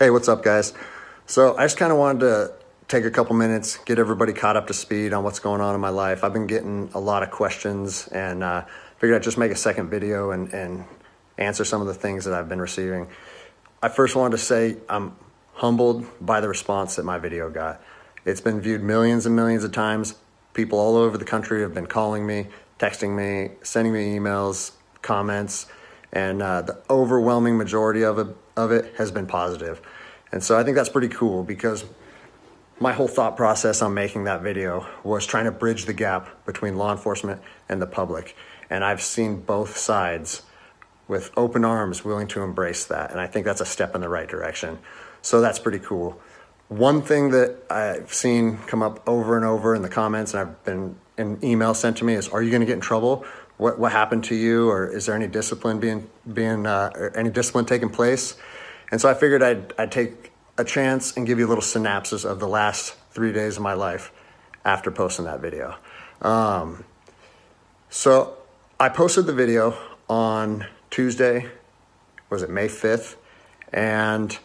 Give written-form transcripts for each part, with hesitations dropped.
Hey, what's up, guys? So I just kind of wanted to take a couple minutes, get everybody caught up to speed on what's going on in my life. I've been getting a lot of questions and figured I'd just make a second video and answer some of the things that I've been receiving. I first wanted to say I'm humbled by the response that my video got. It's been viewed millions and millions of times. People all over the country have been calling me, texting me, sending me emails, comments, and the overwhelming majority of it has been positive. And so I think that's pretty cool because my whole thought process on making that video was trying to bridge the gap between law enforcement and the public. And I've seen both sides with open arms willing to embrace that. And I think that's a step in the right direction. So that's pretty cool. One thing that I've seen come up over and over in the comments, and I've been an email sent to me, is, are you going to get in trouble? What happened to you? Or is there any discipline any discipline taking place? And so I figured I'd take a chance and give you a little synopsis of the last 3 days of my life after posting that video. So I posted the video on Tuesday, was it May 5th? And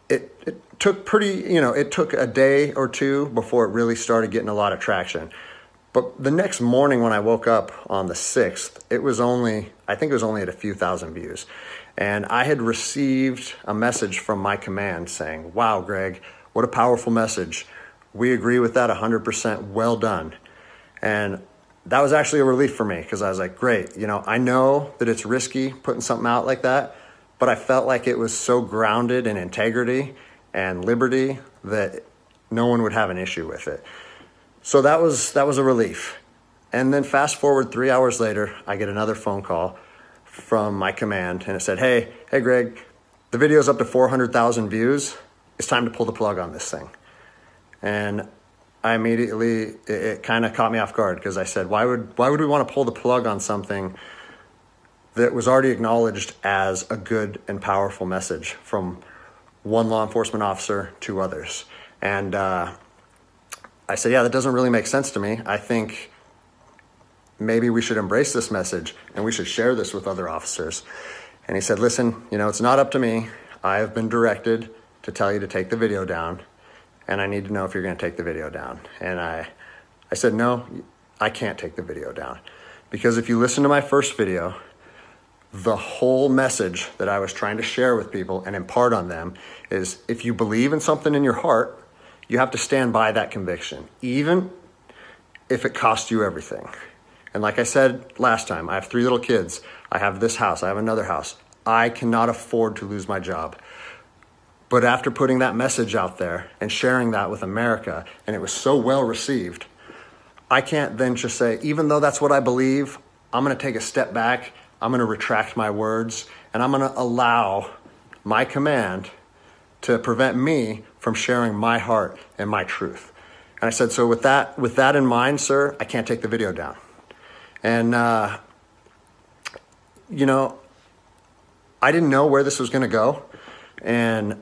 it took it took a day or two before it really started getting a lot of traction. But the next morning when I woke up on the 6th, I think it was only at a few thousand views. And I had received a message from my command saying, wow, Greg, what a powerful message. We agree with that 100%, well done. And that was actually a relief for me because I was like, great, I know that it's risky putting something out like that, but I felt like it was so grounded in integrity and liberty that no one would have an issue with it. So that was a relief. And then fast forward 3 hours later, I get another phone call from my command and it said, hey Greg, the video's up to 400,000 views. It's time to pull the plug on this thing. And I immediately, it kind of caught me off guard because I said, why would we want to pull the plug on something that was already acknowledged as a good and powerful message from one law enforcement officer to others? And I said, yeah, that doesn't really make sense to me. I think maybe we should embrace this message and we should share this with other officers. And he said, listen, it's not up to me. I have been directed to tell you to take the video down, and I need to know if you're going to take the video down. And I said, no, I can't take the video down. Because if you listen to my first video, the whole message that I was trying to share with people and impart on them is, if you believe in something in your heart, you have to stand by that conviction, even if it costs you everything. And like I said last time, I have 3 little kids. I have this house. I have another house. I cannot afford to lose my job. But after putting that message out there and sharing that with America, and it was so well received, I can't then just say, even though that's what I believe, I'm going to take a step back. I'm going to retract my words, and I'm going to allow my command to prevent me from sharing my heart and my truth. And I said, so with that in mind, sir, I can't take the video down. And, I didn't know where this was going to go. And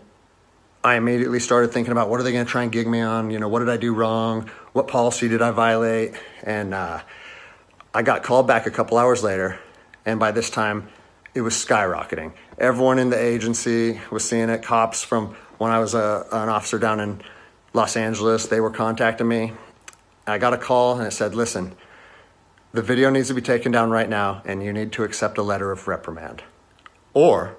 I immediately started thinking about, what are they going to try and gig me on? What did I do wrong? What policy did I violate? And I got called back a couple hours later. And by this time, it was skyrocketing. Everyone in the agency was seeing it. Cops from when I was an officer down in Los Angeles, they were contacting me. I got a call and it said, listen, the video needs to be taken down right now and you need to accept a letter of reprimand. Or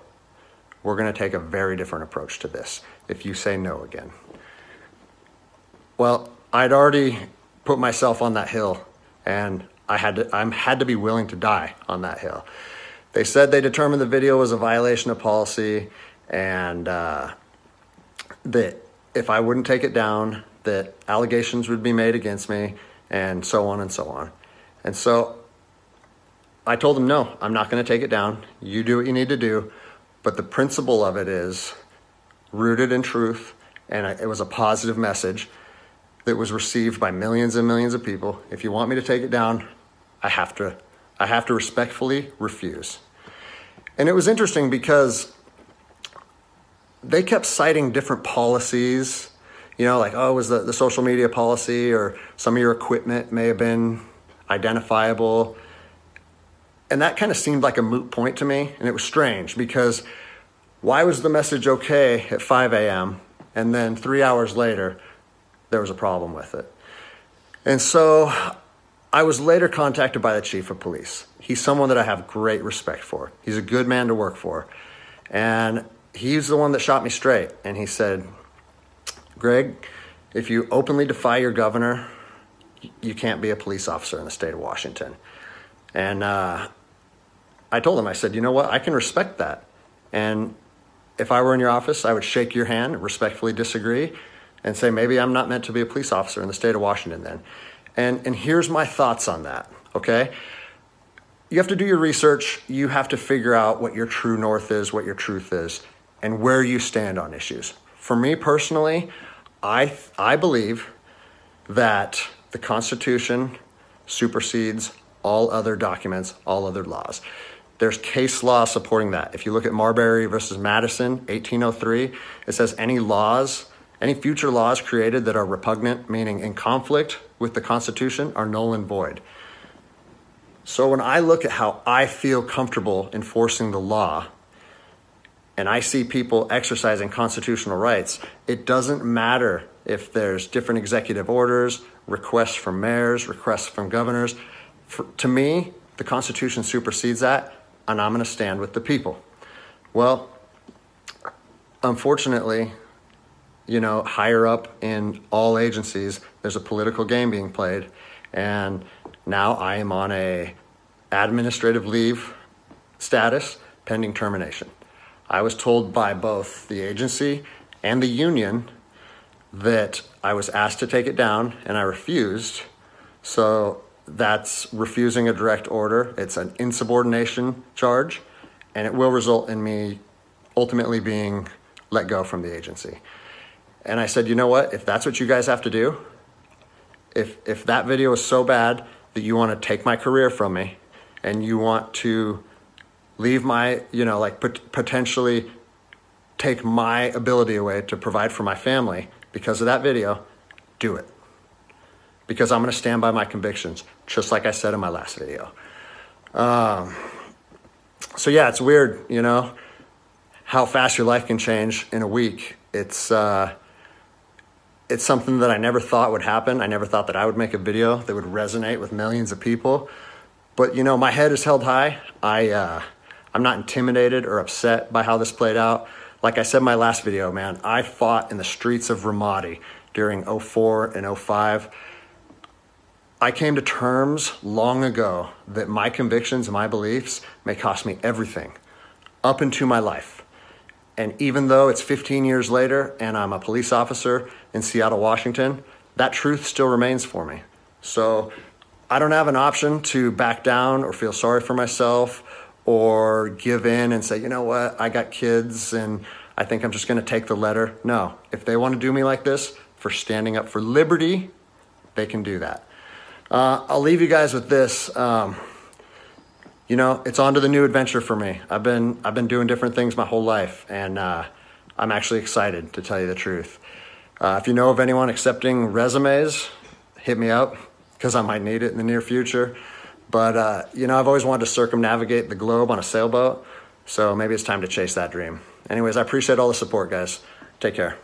we're going to take a very different approach to this if you say no again. Well, I'd already put myself on that hill, and I had to be willing to die on that hill. They said they determined the video was a violation of policy, and that if I wouldn't take it down, that allegations would be made against me, and so on and so on. And so I told them, no, I'm not going to take it down. You do what you need to do. But the principle of it is rooted in truth, and it was a positive message that was received by millions and millions of people. If you want me to take it down, I have to respectfully refuse. And it was interesting because they kept citing different policies, like, oh, it was the social media policy, or some of your equipment may have been identifiable. And that kind of seemed like a moot point to me. And it was strange because Why was the message okay at 5 a.m. and then 3 hours later, there was a problem with it? And so I was later contacted by the chief of police. He's someone that I have great respect for. He's a good man to work for. And he's the one that shot me straight. And he said, Greg, if you openly defy your governor, you can't be a police officer in the state of Washington. And I told him, I said, you know what, I can respect that. And if I were in your office, I would shake your hand, respectfully disagree, and say, maybe I'm not meant to be a police officer in the state of Washington then. And here's my thoughts on that, okay? You have to do your research. You have to figure out what your true north is, what your truth is, and where you stand on issues. For me personally, I believe that the Constitution supersedes all other documents, all other laws. There's case law supporting that. If you look at Marbury versus Madison, 1803, it says any future laws created that are repugnant, meaning in conflict with the Constitution, are null and void. So when I look at how I feel comfortable enforcing the law, and I see people exercising constitutional rights, it doesn't matter if there's different executive orders, requests from mayors, requests from governors. To me, the Constitution supersedes that, and I'm going to stand with the people. Well, unfortunately, higher up in all agencies, there's a political game being played, and now I am on a administrative leave status pending termination. I was told by both the agency and the union that I was asked to take it down, and I refused. So that's refusing a direct order. It's an insubordination charge, and it will result in me ultimately being let go from the agency. And I said, you know what? If that's what you guys have to do, if that video is so bad that you want to take my career from me and you want to leave my, potentially take my ability away to provide for my family because of that video, do it. Because I'm going to stand by my convictions, just like I said in my last video. So yeah, it's weird, how fast your life can change in a week. It's something that I never thought would happen. I never thought that I would make a video that would resonate with millions of people. But, my head is held high. I'm not intimidated or upset by how this played out. Like I said in my last video, man, I fought in the streets of Ramadi during 04 and 05. I came to terms long ago that my convictions and my beliefs may cost me everything up into my life. And even though it's 15 years later and I'm a police officer in Seattle, Washington, that truth still remains for me. So I don't have an option to back down or feel sorry for myself or give in and say, you know what, I got kids and I think I'm just going to take the letter. No, if they want to do me like this for standing up for liberty, they can do that. I'll leave you guys with this. It's on to the new adventure for me. I've been doing different things my whole life, and I'm actually excited, to tell you the truth. If you know of anyone accepting resumes, hit me up, because I might need it in the near future. But, I've always wanted to circumnavigate the globe on a sailboat, so maybe it's time to chase that dream. Anyways, I appreciate all the support, guys. Take care.